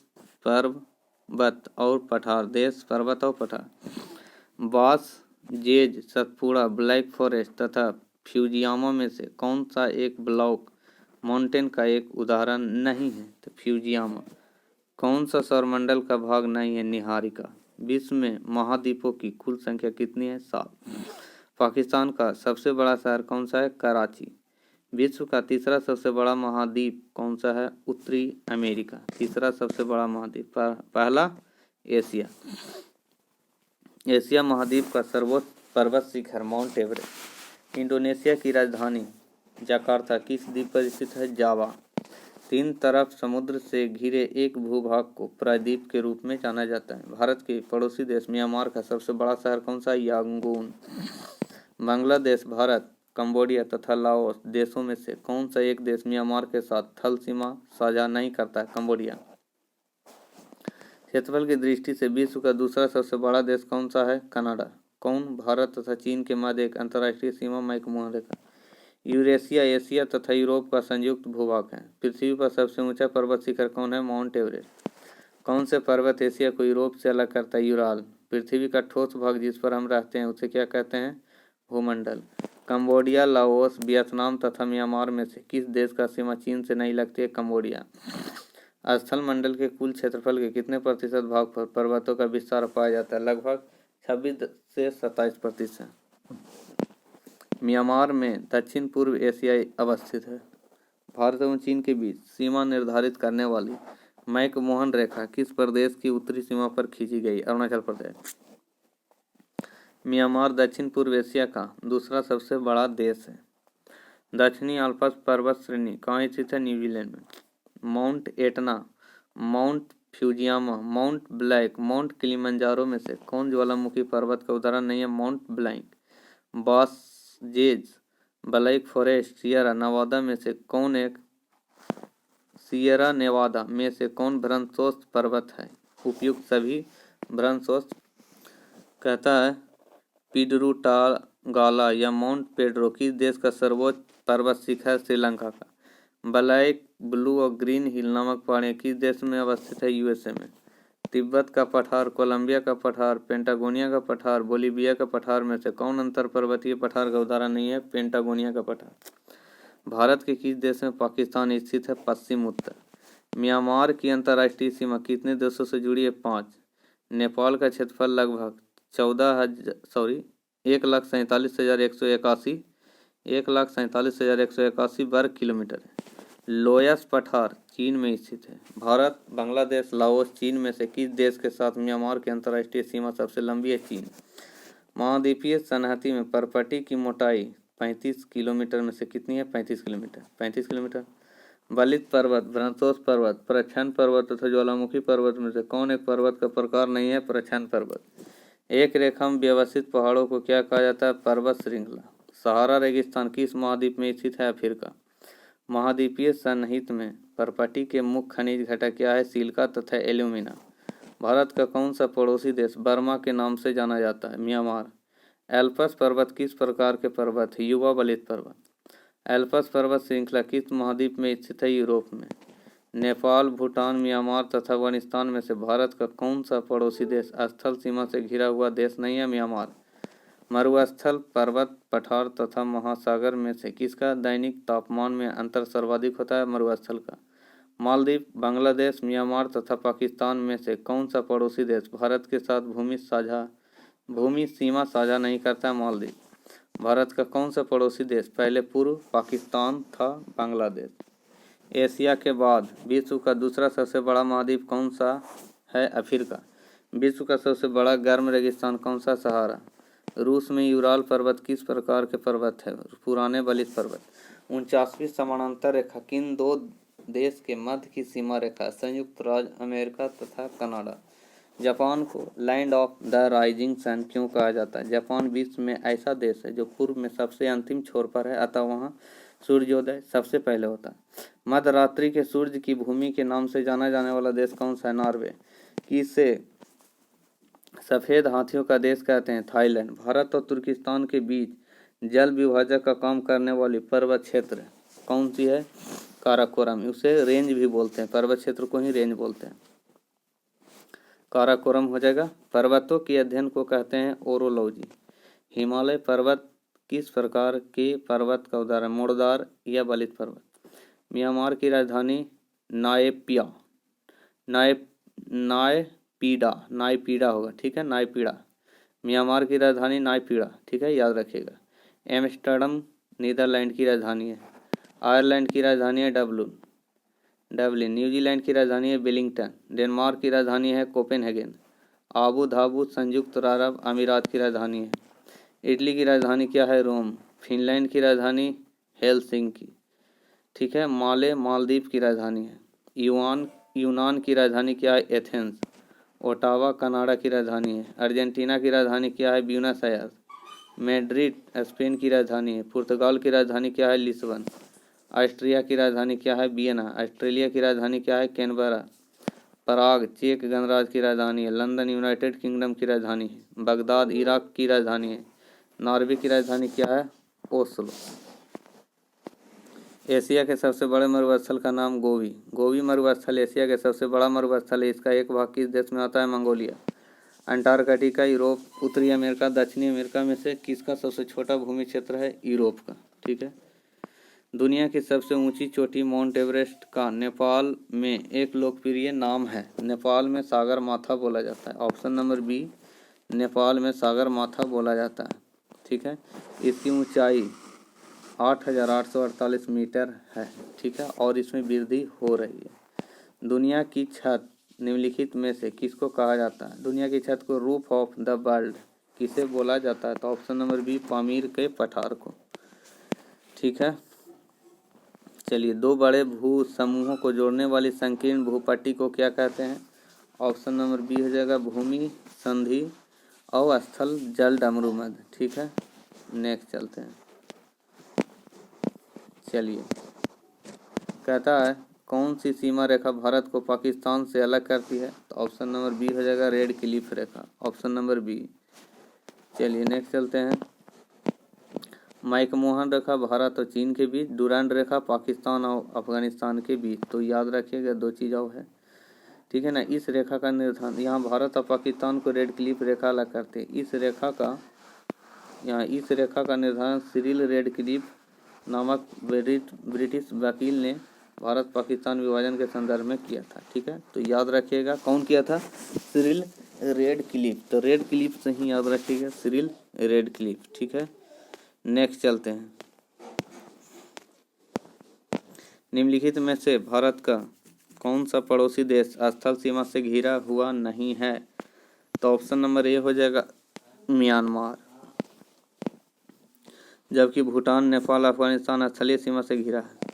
पर्वत और पठार। देश, पर्वत और पठार। बास, जेज, सतपुड़ा, ब्लैक फॉरेस्ट तथा फ्यूजियामा में से कौन सा एक ब्लॉक माउंटेन का एक उदाहरण नहीं है? तो फ्यूजियामा। कौन सा सौरमंडल का भाग नहीं है? निहारिका। विश्व में महाद्वीपों की कुल संख्या कितनी है? 7। पाकिस्तान का सबसे बड़ा शहर कौन सा है? कराची। विश्व का तीसरा सबसे बड़ा महाद्वीप कौन सा है? उत्तरी अमेरिका। तीसरा सबसे बड़ा महाद्वीप। पहला एशिया। एशिया महाद्वीप का सर्वोच्च पर्वत शिखर माउंट एवरेस्ट। इंडोनेशिया की राजधानी जकार्ता किस द्वीप पर स्थित है? जावा। 3 तरफ समुद्र से घिरे एक भूभाग को प्रायद्वीप के रूप में जाना जाता है। भारत के पड़ोसी देश म्यांमार का सबसे बड़ा शहर कौन सा है? यांगून। बांग्लादेश, भारत, कंबोडिया तथा लाओस देशों में से कौन सा एक देश म्यांमार के साथ थल सीमा साझा नहीं करता है? कंबोडिया। क्षेत्रफल की दृष्टि से विश्व का दूसरा सबसे बड़ा देश कौन सा है? कनाडा। कौन भारत तथा चीन के मध्य एक अंतर्राष्ट्रीय सीमा मैकमोहन रेखा? यूरेशिया एशिया तथा यूरोप का संयुक्त भूभाग है। पृथ्वी पर सबसे ऊंचा पर्वत शिखर कौन है? Mount Everest. कौन से पर्वत एशिया को यूरोप से अलग करता है? यूराल। पृथ्वी का ठोस भाग जिस पर हम रहते हैं उसे क्या कहते हैं? भूमंडल। कंबोडिया, लाओस, वियतनाम तथा म्यांमार में से किस देश का सीमा चीन से नहीं लगती है? कंबोडिया। स्थल मंडल के कुल क्षेत्रफल के कितने प्रतिशत भाग पर पर्वतों का विस्तार पाया जाता है? लगभग 26 से 27%। म्यांमार में दक्षिण पूर्व एशिया अवस्थित है। भारत एवं चीन के बीच सीमा निर्धारित करने वाली मैकमोहन रेखा किस प्रदेश की उत्तरी सीमा पर खींची गई? अरुणाचल प्रदेश। म्यांमार दक्षिण पूर्व एशिया का दूसरा सबसे बड़ा देश है। दक्षिणी आल्प्स पर्वत श्रेणी कहाँ स्थित है? न्यूजीलैंड में। Mount Etna, mount Fujiyama, mount black, mount Kilimanjaro में से कौन ज्वालामुखी पर्वत का उदाहरण नहीं है? Mount black. बास, जेज, ब्लैक फॉरेस्ट, सियरा नेवादा में से कौन एक सियरा नेवादा में से कौन भ्रंशोत्स पर्वत है? उपयुक्त सभी भ्रंशोत्स। कहता है पिडरुटागाला या माउंट पेड्रो किस देश का सर्वोच्च पर्वत शिखर? श्रीलंका का। ब्लैक, ब्लू और ग्रीन हिल नामक पहाड़ियाँ किस देश में अवस्थित है? यूएसए में। तिब्बत का पठार, कोलंबिया का पठार, पेंटागोनिया का पठार, बोलीविया का पठार में से कौन अंतर पर्वतीय पठार का उदाहरण नहीं है? पेंटागोनिया का पठार। भारत के किस देश में पाकिस्तान स्थित है? पश्चिम उत्तर। म्यांमार की अंतर्राष्ट्रीय सीमा कितने देशों से जुड़ी है? 5। नेपाल का क्षेत्रफल लगभग 1,47,181 वर्ग किलोमीटर है। लोयस पठार चीन में स्थित है। भारत, बांग्लादेश, लाओस, चीन में से किस देश के साथ म्यांमार की अंतर्राष्ट्रीय सीमा सबसे लंबी है? चीन। महाद्वीपीय सन्हति में परपटी की मोटाई 35 किलोमीटर में से कितनी है? 35 किलोमीटर। 35 किलोमीटर। बलित पर्वत, भ्रंशोत्स पर्वत, प्रच्छन्न पर्वत तथा ज्वालामुखी पर्वत में से कौन एक पर्वत का प्रकार नहीं है? प्रच्छन्न पर्वत। एक रेखा में व्यवस्थित पहाड़ों को क्या कहा जाता है? पर्वत श्रृंखला। सहारा रेगिस्तान किस महाद्वीप में स्थित है? अफ्रीका। महाद्वीपीय सन्निहित में परपटी के मुख्य खनिज घटक क्या है? सिलिका तथा एल्यूमिना। भारत का कौन सा पड़ोसी देश बर्मा के नाम से जाना जाता है? म्यांमार। एल्पस पर्वत किस प्रकार के पर्वत है? युवा बलित पर्वत। एल्पस पर्वत श्रृंखला किस महाद्वीप में स्थित है? यूरोप में। नेपाल, भूटान, म्यांमार तथा अफगानिस्तान में से भारत का कौन सा पड़ोसी देश स्थल सीमा से घिरा हुआ देश नहीं है? म्यांमार। मरुस्थल, पर्वत, पठार तथा महासागर में से किसका दैनिक तापमान में अंतर सर्वाधिक होता है? मरुस्थल का। मालदीव, बांग्लादेश, म्यांमार तथा पाकिस्तान में से कौन सा पड़ोसी देश भारत के साथ भूमि सीमा साझा नहीं करता? मालदीव। भारत का कौन सा पड़ोसी देश पहले पूर्व पाकिस्तान था? बांग्लादेश। एशिया के बाद विश्व का दूसरा सबसे बड़ा महाद्वीप कौन सा है? अफ्रीका। विश्व का सबसे बड़ा गर्म रेगिस्तान कौन सा? सहारा। रूस में यूराल पर्वत किस प्रकार के पर्वत है? पुराने बलित पर्वत। 49वीं समानांतर रेखा किन दो देश के मध्य की सीमा रेखा? संयुक्त राज्य अमेरिका तथा कनाडा। जापान को land of the rising sun क्यों कहा जाता है? जापान विश्व में ऐसा देश है जो पूर्व में सबसे अंतिम छोर पर है, अतः वहाँ सूर्योदय सबसे पहले होता है। मध्य रात्रि के सूर्य की भूमि के नाम से जाना जाने वाला देश कौन सा है? नॉर्वे। किसे सफेद हाथियों का देश कहते हैं? थाईलैंड। भारत और तुर्किस्तान के बीच जल विभाजक का काम करने वाली पर्वत क्षेत्र कौन सी है? काराकोरम। उसे रेंज भी बोलते हैं, पर्वत क्षेत्र को ही रेंज बोलते हैं। काराकोरम हो जाएगा। पर्वतों के अध्ययन को कहते हैं ओरोलॉजी। हिमालय पर्वत किस प्रकार के पर्वत का उदाहरण? मुड़दार या बलित पर्वत। म्यांमार की राजधानी नायपीडा होगा, ठीक है, नायपीडा। म्यांमार की राजधानी नायपीडा, ठीक है, याद रखिएगा। एम्स्टर्डम नीदरलैंड की राजधानी है। आयरलैंड की राजधानी है डबलिन। न्यूजीलैंड की राजधानी है वेलिंगटन। डेनमार्क की राजधानी है कोपेनहेगन। आबू धाबू संयुक्त अरब अमीरात की राजधानी है। इटली की राजधानी क्या है? रोम। फिनलैंड की राजधानी हेलसिंकी, ठीक है। माले मालदीव की राजधानी है। यूनान की राजधानी क्या है? एथेंस। ओटावा कनाडा की राजधानी है। अर्जेंटीना की राजधानी क्या है? Buenos Aires. मैड्रिड स्पेन की राजधानी है। पुर्तगाल की राजधानी क्या है? लिस्बन। ऑस्ट्रिया की राजधानी क्या है? वियना। ऑस्ट्रेलिया की राजधानी क्या है? कैनबरा। पराग चेक गणराज्य की राजधानी है। लंदन यूनाइटेड किंगडम की राजधानी है। बगदाद इराक की राजधानी है। नॉर्वे की राजधानी क्या है? ओस्लो। एशिया के सबसे बड़े मरुस्थल का नाम गोबी। गोबी मरुस्थल एशिया के सबसे बड़ा मरुस्थल है। इसका एक भाग किस देश में आता है? मंगोलिया। अंटार्कटिका, यूरोप, उत्तरी अमेरिका, दक्षिणी अमेरिका में से किसका सबसे छोटा भूमि क्षेत्र है? यूरोप का, ठीक है। दुनिया की सबसे ऊंची चोटी माउंट एवरेस्ट का नेपाल में एक लोकप्रिय नाम है। नेपाल में सागर माथा बोला जाता है। ऑप्शन नंबर बी, नेपाल में सागर माथा बोला जाता है, ठीक है। इसकी ऊंचाई 8,848 मीटर है, ठीक है, और इसमें वृद्धि हो रही है। दुनिया की छत निम्नलिखित में से किसको कहा जाता है? दुनिया की छत को रूफ ऑफ द वर्ल्ड किसे बोला जाता है? तो ऑप्शन नंबर बी, पामीर के पठार को, ठीक है। चलिए, दो बड़े भू समूहों को जोड़ने वाली संकीर्ण भूपट्टी को क्या कहते हैं? ऑप्शन नंबर बी हो जाएगा भूमि संधि और स्थल जल डमरू मध्य, ठीक है। नेक्स्ट चलते हैं। चलिए, कहता है कौन सी सीमा रेखा भारत को पाकिस्तान से अलग करती है? तो ऑप्शन नंबर बी हो जाएगा रेड क्लिफ रेखा, ऑप्शन नंबर बी। चलिए नेक्स्ट चलते हैं। मैकमोहन रेखा भारत और चीन के बीच, डुरांड रेखा पाकिस्तान और अफगानिस्तान के बीच। तो याद रखिएगा दो चीज़ और है, ठीक है ना। इस रेखा का निर्धारण, यहाँ भारत और पाकिस्तान को रेड क्लिफ रेखा अलग करते हैं। इस रेखा का निर्धारण सिरिल रेडक्लिफ नामक ब्रिटिश वकील ने भारत पाकिस्तान विभाजन के संदर्भ में किया था, ठीक है। तो याद रखिएगा कौन किया था? Cyril Radcliffe. तो रेडक्लिफ से ही याद रखिएगा, सिरिल रेडक्लिफ, ठीक है। नेक्स्ट चलते हैं। निम्नलिखित में से भारत का कौन सा पड़ोसी देश स्थल सीमा से घिरा हुआ नहीं है? तो ऑप्शन नंबर ए हो जाएगा म्यांमार। जबकि भूटान, नेपाल, अफगानिस्तान स्थलीय सीमा से घिरा है।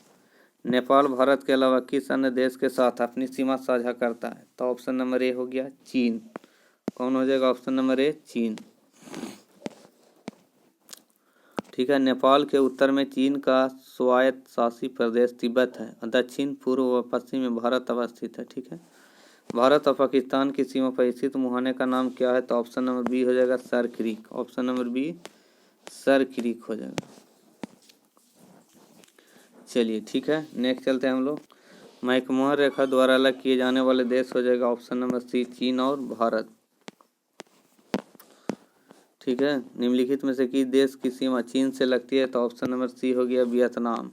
नेपाल भारत के अलावा किस अन्य देश के साथ अपनी सीमा साझा करता है? तो ऑप्शन नंबर ए हो गया चीन। कौन हो जाएगा? ऑप्शन नंबर ए चीन। ठीक है। नेपाल के उत्तर में चीन का स्वायत्त शासी प्रदेश तिब्बत है और दक्षिण पूर्व व पश्चिम में भारत अवस्थित है। ठीक है। भारत और पाकिस्तान की सीमा पर स्थित मुहाने का नाम क्या है? तो ऑप्शन नंबर बी हो जाएगा Sir Creek. Option number B Sir Creek हो जाएगा। चलिए ठीक है, नेक्स्ट चलते हैं हम लोग। मैकमोहन रेखा द्वारा अलग किए जाने वाले देश हो जाएगा ऑप्शन नंबर सी चीन और भारत। ठीक है। निम्नलिखित में से किस देश की सीमा चीन से लगती है? तो ऑप्शन नंबर सी हो गया वियतनाम।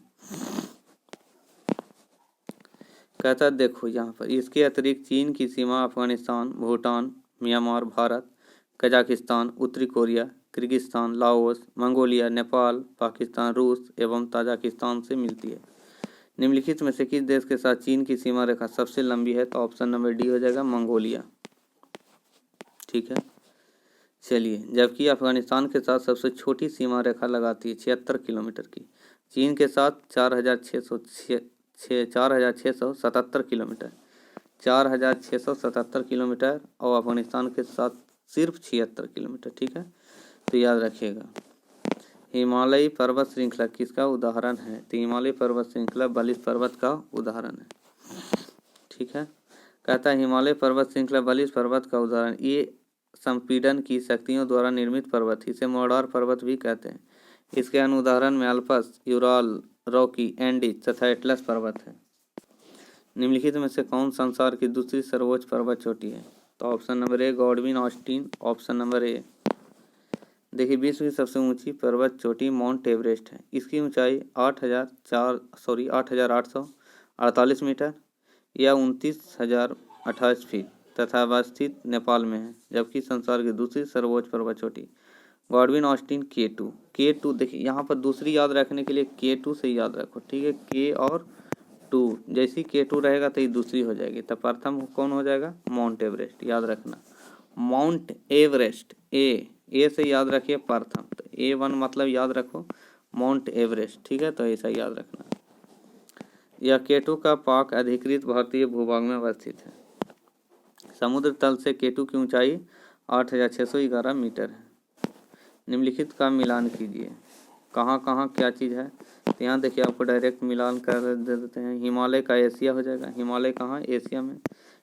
कहता है देखो यहाँ पर इसके अतिरिक्त चीन की सीमा अफगानिस्तान, भूटान, म्यांमार, भारत, कजाकिस्तान, उत्तरी Korea, Kyrgyzstan, Laos, Mongolia, Nepal, Pakistan, रूस एवं ताजिकिस्तान से मिलती है। निम्नलिखित में से किस देश के साथ चीन की सीमा रेखा सबसे लंबी है? तो ऑप्शन नंबर डी हो जाएगा मंगोलिया। ठीक है। चलिए, जबकि अफगानिस्तान के साथ सबसे छोटी सीमा रेखा लगाती है 76 किलोमीटर की। चीन के साथ 4,677 किलोमीटर 4,677 किलोमीटर और अफगानिस्तान के साथ सिर्फ 76 किलोमीटर। ठीक है, तो याद रखिएगा। हिमालयी पर्वत श्रृंखला किसका उदाहरण है? तो हिमालय पर्वत श्रृंखला बलिश पर्वत का उदाहरण है। ठीक है। कहता है हिमालय पर्वत श्रृंखला बलिश पर्वत का उदाहरण, ये संपीड़न की शक्तियों द्वारा निर्मित पर्वत, इसे मोडार पर्वत भी कहते हैं। इसके अन्य उदाहरण में अल्पस, यूराल, रॉकी, एंडीज तथा एटलस पर्वत है। निम्नलिखित में से कौन संसार की दूसरी सर्वोच्च पर्वत चोटी है? तो ऑप्शन नंबर ए गॉडविन ऑस्टिन। ऑप्शन नंबर ए। देखिए, विश्व की सबसे ऊंची पर्वत चोटी माउंट एवरेस्ट है। इसकी ऊंचाई 8,848 मीटर या 29,028 फीट तथा अवस्थित नेपाल में है। जबकि संसार की दूसरी सर्वोच्च पर्वत चोटी गॉडविन ऑस्टिन K2। देखिए यहाँ पर दूसरी याद रखने के लिए K2 से याद रखो। ठीक है, K और 2, जैसी K2 रहेगा तो ये दूसरी हो जाएगी। तो प्रथम कौन हो जाएगा? Mount Everest. याद रखना, माउंट एवरेस्ट। ए से याद रखिए प्रथम, तो A1 मतलब याद रखो माउंट एवरेस्ट। ठीक है, तो ऐसा याद रखना। यह K2 का पाक अधिकृत भारतीय भूभाग में अवस्थित है। समुद्र तल से K2 की ऊंचाई 8,611 मीटर है। निम्नलिखित का मिलान कीजिए। कहाँ कहाँ क्या चीज़ है? तो यहाँ देखिए, आपको डायरेक्ट मिलान कर दे देते हैं। हिमालय का एशिया हो जाएगा। हिमालय कहाँ? एशिया में।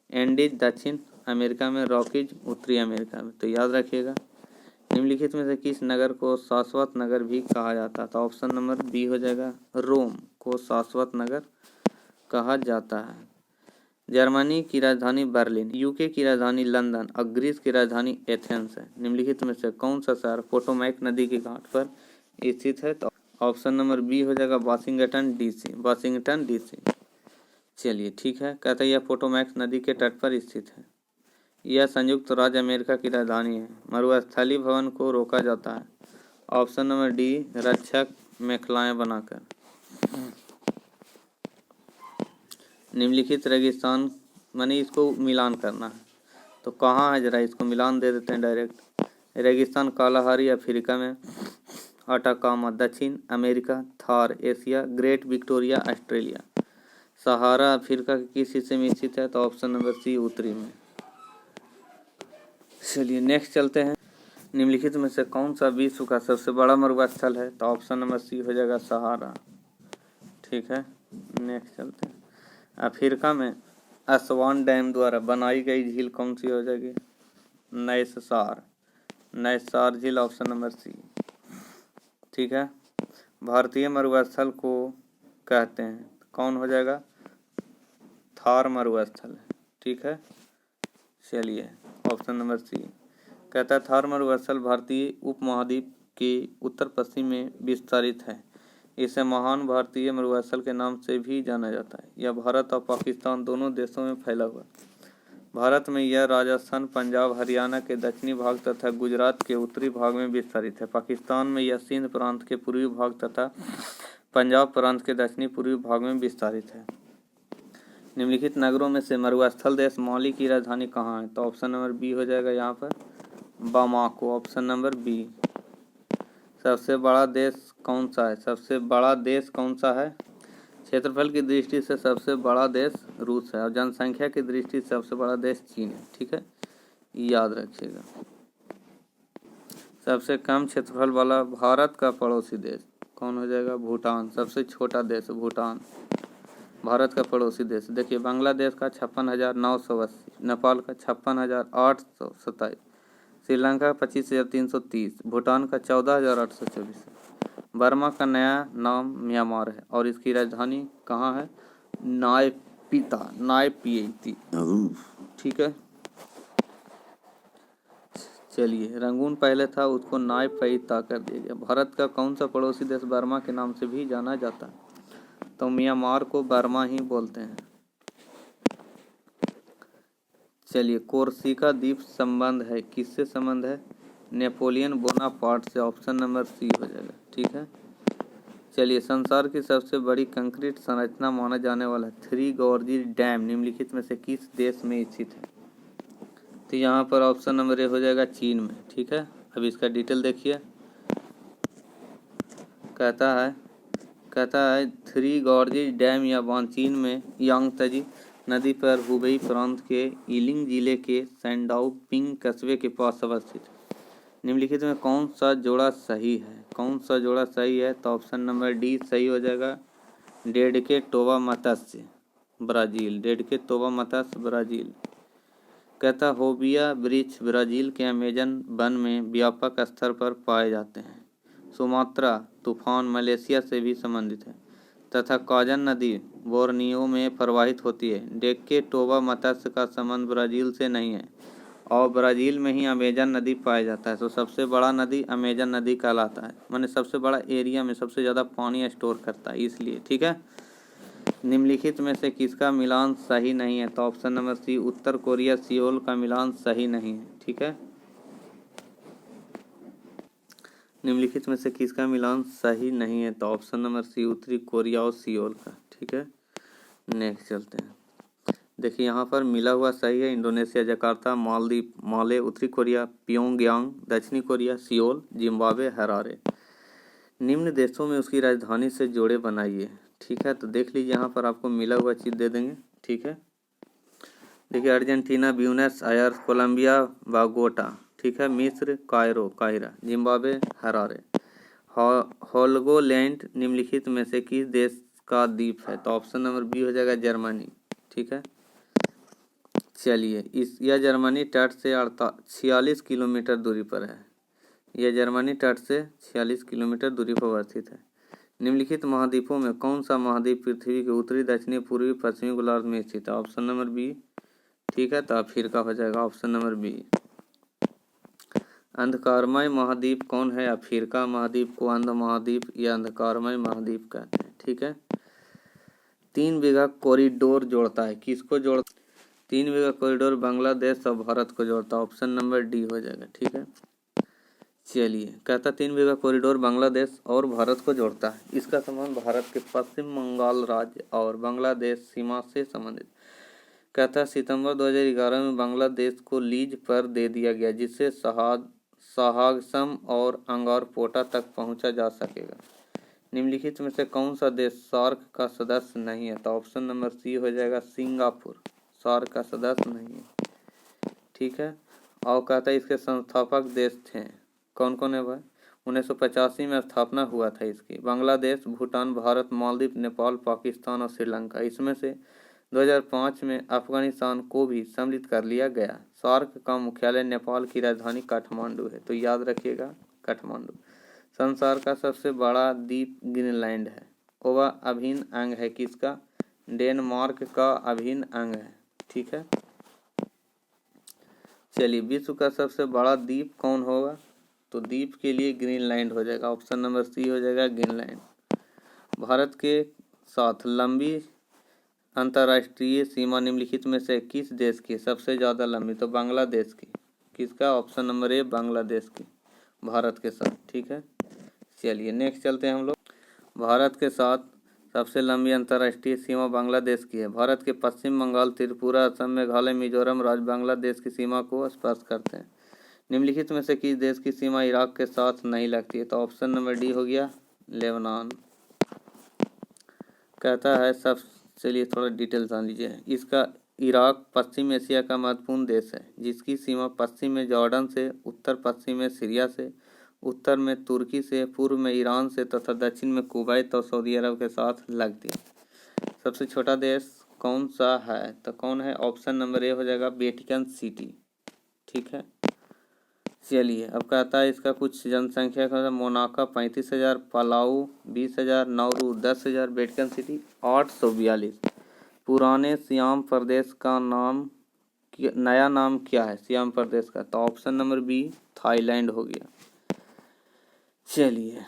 एंडीज दक्षिण अमेरिका में, रॉकीज उत्तरी अमेरिका में। तो याद रखिएगा। निम्नलिखित में से किस नगर को शाश्वत नगर भी कहा जाता है? तो ऑप्शन नंबर बी हो जाएगा रोम को शाश्वत नगर कहा जाता है। जर्मनी की राजधानी बर्लिन, यूके की राजधानी लंदन और ग्रीस की राजधानी एथेंस है। निम्नलिखित में से कौन सा शहर पोटोमैक नदी के घाट पर स्थित है? तो ऑप्शन नंबर बी हो जाएगा वाशिंगटन डीसी। चलिए ठीक है। कहता है यह पोटोमैक नदी के तट पर स्थित है। यह संयुक्त राज्य अमेरिका की राजधानी है। मरुस्थली भवन को रोका जाता है। ऑप्शन नंबर डी रक्षक मेखलाएं बनाकर। निम्नलिखित रेगिस्तान, माने इसको मिलान करना है, तो कहाँ है? जरा इसको मिलान दे देते हैं डायरेक्ट। रेगिस्तान कालाहारी अफ्रीका में, अटाकामा दक्षिण America, Thar Asia, Great Victoria Australia. Sahara Africa के किस हिस्से में स्थित है? तो ऑप्शन नंबर सी उत्तरी में। चलिए नेक्स्ट चलते हैं। निम्नलिखित में से कौन सा विश्व का सबसे बड़ा मरुस्थल है? तो ऑप्शन नंबर सी हो जाएगा सहारा। ठीक है, नेक्स्ट चलते हैं। अफ्रीका में असवान डैम द्वारा बनाई गई झील कौन सी हो जाएगी? नैसार झील। Option number C. ठीक है। भारतीय मरुस्थल को कहते हैं, कौन हो जाएगा? थार मरुस्थल। ठीक है, चलिए ऑप्शन नंबर सी। कहता है थार मरुस्थल भारतीय उपमहाद्वीप के उत्तर पश्चिम में विस्तारित है। इसे महान भारतीय मरुस्थल के नाम से भी जाना जाता है। यह भारत और पाकिस्तान दोनों देशों में फैला हुआ है। भारत में यह राजस्थान, पंजाब, हरियाणा के दक्षिणी भाग तथा गुजरात के उत्तरी भाग में विस्तारित है। पाकिस्तान में यह सिंध प्रांत के पूर्वी भाग तथा पंजाब प्रांत के दक्षिणी पूर्वी भाग में विस्तारित है। निम्नलिखित नगरों में से मरुस्थल देश माली की राजधानी कहाँ है? तो ऑप्शन नंबर बी हो जाएगा यहाँ पर बामाको। Option number B. सबसे बड़ा देश कौन सा है? क्षेत्रफल की दृष्टि से सबसे बड़ा देश रूस है और जनसंख्या की दृष्टि से सबसे बड़ा देश चीन है। ठीक है, याद रखिएगा। सबसे कम क्षेत्रफल वाला भारत का पड़ोसी देश कौन हो जाएगा? भूटान। सबसे छोटा देश भूटान, भारत का पड़ोसी देश। देखिए बांग्लादेश का 56,980, नेपाल का 56,827, श्रीलंका 25,330, भूटान का 14,824। बर्मा का नया नाम म्यांमार है और इसकी राजधानी कहाँ है? नायपीती। ठीक है, चलिए रंगून पहले था, उसको नायपीता कर दिया गया। भारत का कौन सा पड़ोसी देश बर्मा के नाम से भी जाना जाता है? तो म्यांमार को बर्मा ही बोलते हैं। चलिए कोर्सिका द्वीप संबंध है, किससे संबंध है? नेपोलियन बोनापार्ट से। ऑप्शन नंबर सी हो जाएगा। ठीक है, चलिए संसार की सबसे बड़ी कंक्रीट संरचना माना जाने वाला थ्री गॉर्जेस डैम निम्नलिखित में से किस देश में स्थित है? तो यहाँ पर ऑप्शन नंबर ए हो जाएगा चीन में। ठीक है, अब इसका डिटेल देखिए। कहता है थ्री गॉर्जेस डैम या बांध चीन में यांगत्जे नदी पर हुबेई प्रांत के इलिंग जिले के सैंडाओ पिंग कस्बे के पास अवस्थित है। निम्नलिखित में कौन सा जोड़ा सही है? कौन सा जोड़ा सही है? तो ऑप्शन नंबर डी सही हो जाएगा। डेडके टोबा मत्स्य ब्राज़ील, डेडके टोबा मत्स्य ब्राज़ील। कहता होबिया वृक्ष ब्राज़ील के अमेजन वन में व्यापक स्तर पर पाए जाते हैं। सुमात्रा तूफान मलेशिया से भी संबंधित है तथा काजन नदी बोर्नियो में प्रवाहित होती है। डेक्के टोबा मत्स्य का संबंध ब्राज़ील से नहीं है और ब्राज़ील में ही अमेजन नदी पाया जाता है। तो सबसे बड़ा नदी अमेजन नदी कहलाता है, माने सबसे बड़ा एरिया में सबसे ज़्यादा पानी स्टोर करता है इसलिए। ठीक है, निम्नलिखित में से किसका मिलान सही नहीं है? तो ऑप्शन नंबर सी उत्तर कोरिया सियोल का मिलान सही नहीं है। ठीक है, निम्नलिखित में से किसका मिलान सही नहीं है? तो ऑप्शन नंबर सी उत्तरी कोरिया और सियोल का। ठीक है, नेक्स्ट चलते हैं। देखिए यहाँ पर मिला हुआ सही है इंडोनेशिया जकार्ता, मालदीव माले, उत्तरी कोरिया प्योंगयांग, दक्षिणी कोरिया सियोल, जिम्बाब्वे हरारे। निम्न देशों में उसकी राजधानी से जोड़े बनाइए। ठीक है, तो देख लीजिए यहाँ पर आपको मिला हुआ चीज़ दे देंगे। ठीक है, देखिए अर्जेंटीना ब्यूनस आयर्स, कोलंबिया बागोटा। ठीक है, मिस्र कायरो काहिरा, जिम्बाब्वे हरारे। होलगोलैंड निम्नलिखित में से किस देश का द्वीप है? तो ऑप्शन नंबर बी हो जाएगा जर्मनी। ठीक है, चलिए यह जर्मनी तट से 46 किलोमीटर दूरी पर है। यह जर्मनी तट से 46 किलोमीटर दूरी पर अवस्थित है। निम्नलिखित महाद्वीपों में कौन सा महाद्वीप पृथ्वी के उत्तरी दक्षिणी पूर्वी पश्चिमी गोलार्ध में स्थित है? Option number B. ठीक है, तो अफ्रीका हो जाएगा ऑप्शन नंबर बी। अंधकारमय महाद्वीप कौन है? अफ्रीका महाद्वीप को अंध महाद्वीप या अंधकारमय महाद्वीप कहते हैं। ठीक है, 3 बीघा कॉरिडोर जोड़ता है, किसको जोड़ता? 3 बीघा कॉरिडोर बांग्लादेश और भारत को जोड़ता है। ऑप्शन नंबर डी हो जाएगा। ठीक है, चलिए कहता 3 बीघा कॉरिडोर बांग्लादेश और भारत को जोड़ता है। इसका संबंध भारत के पश्चिम बंगाल राज्य और बांग्लादेश सीमा से संबंधित। कहता सितंबर 2011 में बांग्लादेश को लीज पर दे दिया गया, जिससे सहागसम और अंगारपोटा तक पहुंचा जा सकेगा। निम्नलिखित में से कौन सा देश सार्क का सदस्य नहीं है? तो ऑप्शन नंबर सी हो जाएगा सिंगापुर, सार्क का सदस्य नहीं है। ठीक है, और कहता है इसके संस्थापक देश थे कौन कौन है भाई? 1985 में स्थापना हुआ था इसकी। बांग्लादेश, भूटान, भारत, मालदीव, नेपाल, पाकिस्तान और श्रीलंका। इसमें से 2005 में अफगानिस्तान को भी सम्मिलित कर लिया गया। सार्क का मुख्यालय नेपाल की राजधानी काठमांडू है, तो याद रखिएगा काठमांडू। संसार का सबसे बड़ा द्वीप ग्रीनलैंड है। वह अभिन्न अंग है किसका? डेनमार्क का अभिन्न अंग है। ठीक है, चलिए विश्व का सबसे बड़ा द्वीप कौन होगा? तो द्वीप के लिए ग्रीनलैंड हो जाएगा। ऑप्शन नंबर सी हो जाएगा ग्रीनलैंड। भारत के साथ लंबी अंतर्राष्ट्रीय सीमा निम्नलिखित में से किस देश की सबसे ज़्यादा लंबी? तो बांग्लादेश की। किसका? ऑप्शन नंबर ए बांग्लादेश की भारत के साथ। ठीक है, चलिए नेक्स्ट चलते हैं हम लोग। भारत के साथ सबसे लंबी अंतर्राष्ट्रीय सीमा बांग्लादेश की है। भारत के पश्चिम बंगाल, त्रिपुरा, असम, मेघालय, मिजोरम राज्य बांग्लादेश की सीमा को स्पर्श करते हैं। निम्नलिखित में से किस देश की सीमा इराक के साथ नहीं लगती है? तो ऑप्शन नंबर डी हो गया लेबनान। कहता है सब, चलिए थोड़ा डिटेल जान लीजिए। इसका इराक पश्चिम एशिया का महत्वपूर्ण देश है जिसकी सीमा पश्चिम में जॉर्डन से, उत्तर पश्चिम में सीरिया से, उत्तर में तुर्की से, पूर्व में ईरान से तथा दक्षिण में कुवैत और सऊदी अरब के साथ लगती है। सबसे छोटा देश कौन सा है? तो कौन है? ऑप्शन नंबर ए हो जाएगा वेटिकन सिटी। ठीक है, चलिए अब कहता है इसका कुछ जनसंख्या का। Monaco 35,000, Palau 20,000, Nauru 10,000, Vatican city 842। पुराने सियाम प्रदेश का नाम नया नाम क्या है सियाम प्रदेश का? तो ऑप्शन नंबर बी थाईलैंड हो गया। चलिए,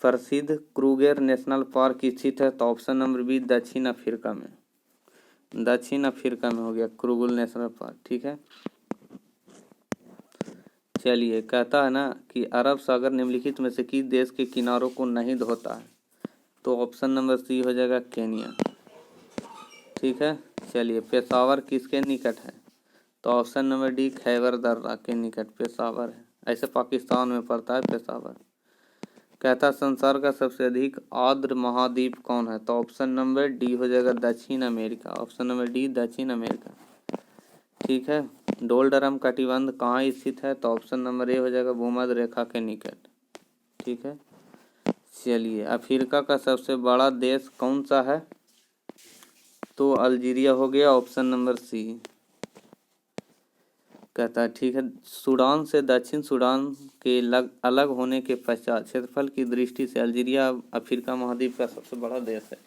प्रसिद्ध क्रूगर नेशनल पार्क स्थित है? तो ऑप्शन नंबर बी दक्षिण अफ्रीका में, दक्षिण अफ्रीका में हो गया क्रूगर नेशनल पार्क। ठीक है, चलिए कहता है ना कि अरब सागर निम्नलिखित में से किस देश के किनारों को नहीं धोता है? तो ऑप्शन नंबर सी हो जाएगा केनिया। ठीक है, चलिए पेशावर किसके निकट है? तो ऑप्शन नंबर डी खैबर दर्रा के निकट पेशावर है। ऐसे पाकिस्तान में पड़ता है पेशावर। कहता संसार का सबसे अधिक आर्द्र महाद्वीप कौन है? तो ऑप्शन नंबर डी हो जाएगा दक्षिण अमेरिका। ऑप्शन नंबर डी दक्षिण अमेरिका। ठीक है, डोलडरम कटिबंध कहाँ स्थित है? तो ऑप्शन नंबर ए हो जाएगा भूमध्य रेखा के निकट। ठीक है, चलिए अफ्रीका का सबसे बड़ा देश कौन सा है? तो अल्जीरिया हो गया, ऑप्शन नंबर सी। कहता है ठीक है, सूडान से दक्षिण सूडान के अलग होने के पश्चात क्षेत्रफल की दृष्टि से अल्जीरिया अफ्रीका महाद्वीप का सबसे बड़ा देश है।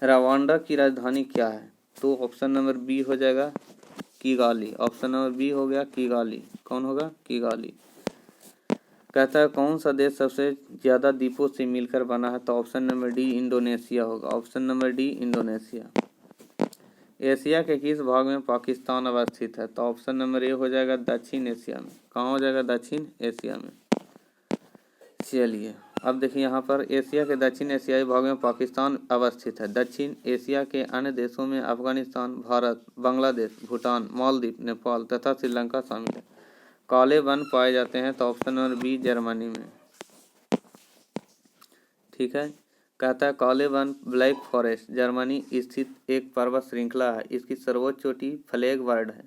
रवांडा की राजधानी क्या है? तो ऑप्शन नंबर बी हो जाएगा किगाली। ऑप्शन नंबर बी हो गया किगाली। कौन होगा? किगाली। कहता है कौन सा देश सबसे ज्यादा द्वीपों से मिलकर बना है? तो ऑप्शन नंबर डी इंडोनेशिया होगा। Option number D Indonesia. Asia के किस भाग में पाकिस्तान अवस्थित है? तो ऑप्शन नंबर ए हो जाएगा दक्षिण एशिया में। कहाँ हो जाएगा? दक्षिण एशिया में। चलिए अब देखिए यहाँ पर एशिया के दक्षिण एशियाई भाग में पाकिस्तान अवस्थित है। दक्षिण एशिया के अन्य देशों में अफगानिस्तान, भारत, बांग्लादेश, भूटान, मालदीव, नेपाल तथा श्रीलंका शामिल है। काले वन पाए जाते हैं? तो ऑप्शन नंबर बी जर्मनी में। ठीक है, कहता है काले वन ब्लैक फॉरेस्ट जर्मनी स्थित एक पर्वत श्रृंखला है। इसकी सर्वोच्च चोटी फ्लैगबर्ड है।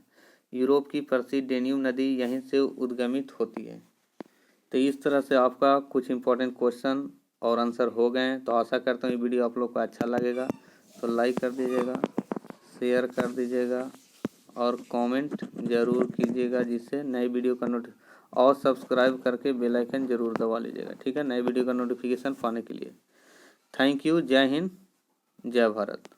यूरोप की प्रसिद्ध डेन्यूब नदी यहीं से उद्गमित होती है। तो इस तरह से आपका कुछ इंपॉर्टेंट क्वेश्चन और आंसर हो गए हैं। तो आशा करता हूँ ये वीडियो आप लोग को अच्छा लगेगा। तो लाइक कर दीजिएगा, शेयर कर दीजिएगा और कमेंट ज़रूर कीजिएगा जिससे नई वीडियो का और सब्सक्राइब करके बेल आइकन ज़रूर दबा लीजिएगा। ठीक है, नई वीडियो का नोटिफिकेशन पाने के लिए। Thank you. जय हिंद, जय भारत।